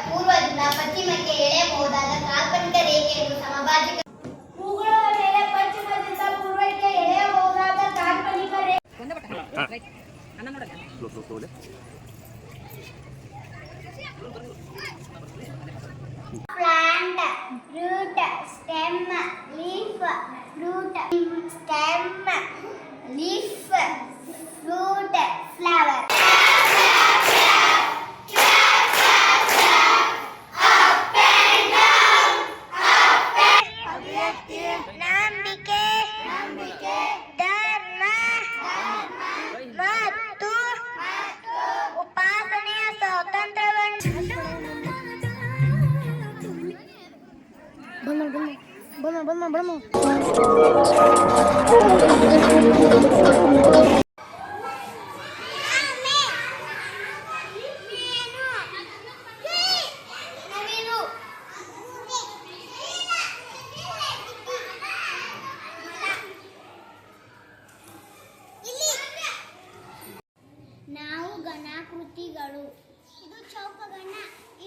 ಪೂರ್ವದಿಂದ ಪಶ್ಚಿಮಕ್ಕೆ ಎಳೆಯಬಹುದಾದ ಕಾಲ್ಪನಿಕ ರೇಖೆಯನ್ನು ಸಮಭಾಜಕ ಭೂಗೋಳದ ಮೇಲೆ ಪಶ್ಚಿಮದಿಂದ ಪೂರ್ವಕ್ಕೆ ಎಳೆಯಬಹುದಾದ ಕಾಲ್ಪನಿಕ ರೇಖೆ. Plant, root, stem, leaf, fruit, stem, leaf, fruit, flower. ನಂಬಿಕೆ, ಧರ್ಮ ಮತ್ತು ಉಪಾಸನೆಯ ಸ್ವಾತಂತ್ರ್ಯವನ್ನು ನಾವು ಘನಾಕೃತಿಗಳು. ಇದು ಚೌಕಗಣ.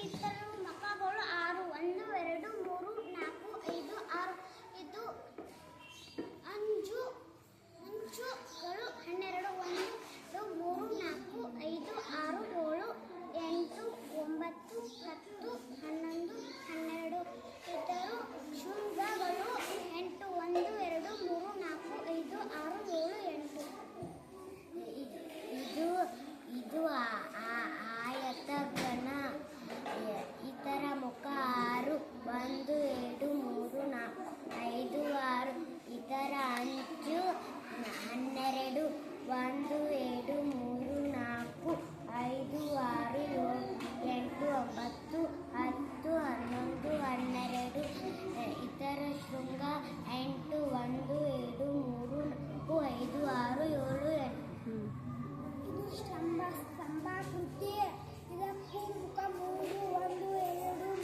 ಇತರ ಮುಖಗಳು 6 1 2 3 4 5 6. ಇದು ಅಂಚುಗಳು 12 1 2 3 4 5 6 7 8 9 10 11 12. ಇತರ ಶೃಂಗಗಳು 8 1 2 3 4 5 6 7 8. ಇದು ಆಯತಘನ. ಇತರ ಮುಖ 6 1 2 3 4 5 6. ಇತರ ಅಂಚು 12 1 2 3 4 5 6 7 8 9 10 11 12. ಇತರ ಶೃಂಗ 8 1 2 3 4 5 6 7 8. ಸ್ತಂಭಾಕೃತಿ. ಇದಕ್ಕೂ ಮುಖ 3 1 2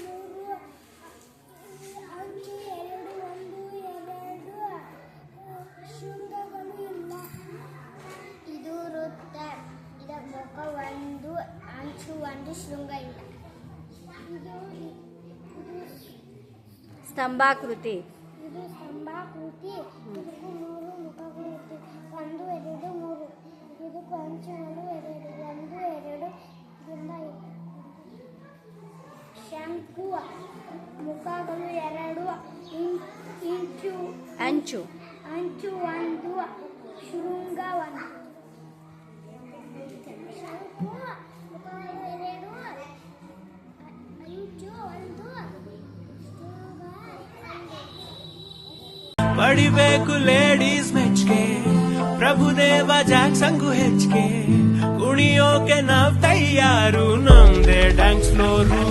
3 ಅಂಚು 2 1 2 ಶೃಂಗಗಳು ಇಲ್ಲ. ಇದು ವೃತ್ತ. ಇದರ ಮುಖ 1 ಅಂಚು 1 ಶೃಂಗ ಇಲ್ಲ. ಇದು ಸ್ತಂಭಾಕೃತಿ. ಇದು ಸ್ತಂಭಾಕೃತಿ. ಇದಕ್ಕೂ 3 ಮುಖಗಳು ಇರ್ತವೆ. 1 2 3. ಇದಕ್ಕೂ ಅಂಚುಗಳು 2 1 2 ದಿಂದ ಶಂಕು. ಮುಖಗಳು 2 ಅಂಚು 1 ಶೃಂಗ 1. ಶಂಕು ಮುಖಗಳು 2 ಅಂಚು 1 ಶೃಂಗ 1. ಪಡಿಬೇಕು ಲೇಡೀಸ್ ಮೆಚ್ಗೆ, ಪ್ರಭುದೇವ ಜಾಕ್ಸಂಗು ಹೆಚ್ಚಿಗೆ. ಕುಣಿಯೋಕೆ ನಾವ್ ತಯಾರು, ನಮ್ದೇ ಡ್ಯಾನ್ಸ್ ಫ್ಲೋರು.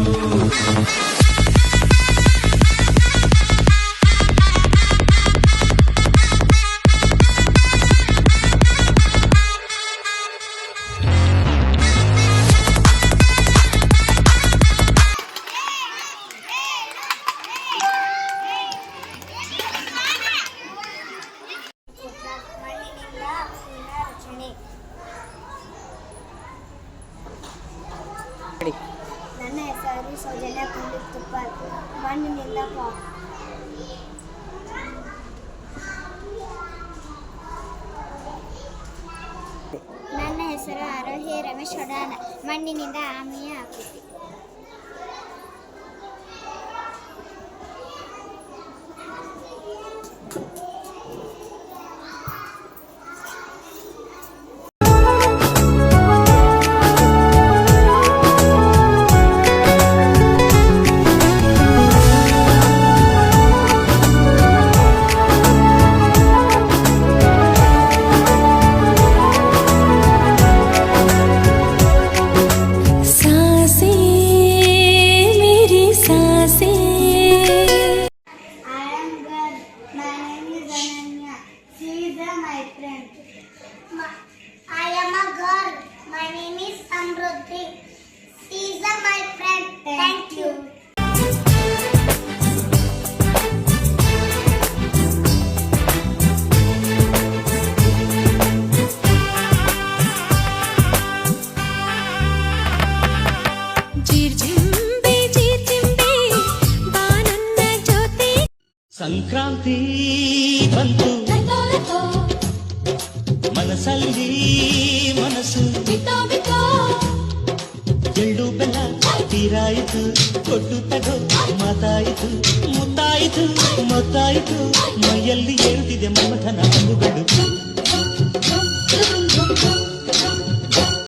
ನನ್ನ ಹೆಸರು ಸೌಜನ್ಯ ಪಂಡಿತ್ ತುಪ್ಪಲ್. ಮಣ್ಣಿನಿಂದ ಪಾಪ್. ನನ್ನ ಹೆಸರು ಆರೋಹಿ ರಮೇಶ್ ಹೊಡಾನ. ಮಣ್ಣಿನಿಂದ ಆಮೆಯ ಆಕೃತಿ. सांस ಸಂಕ್ರಾಂತಿ ಬಂತು ಮನಸ್ಸಲ್ಲಿ ಮನಸ್ಸು ಎಳ್ಳು ಬೆಲ್ಲ ತೀರಾಯಿತು ಕೊಟ್ಟು ತಗೋ ಮಾತಾಯಿತು ಮುತ್ತಾಯಿತು ಮೊತ್ತಾಯಿತು ಮೈಯಲ್ಲಿ ಏರುತ್ತಿದೆ ಮಮಥನ ಹಂಗುಗಳು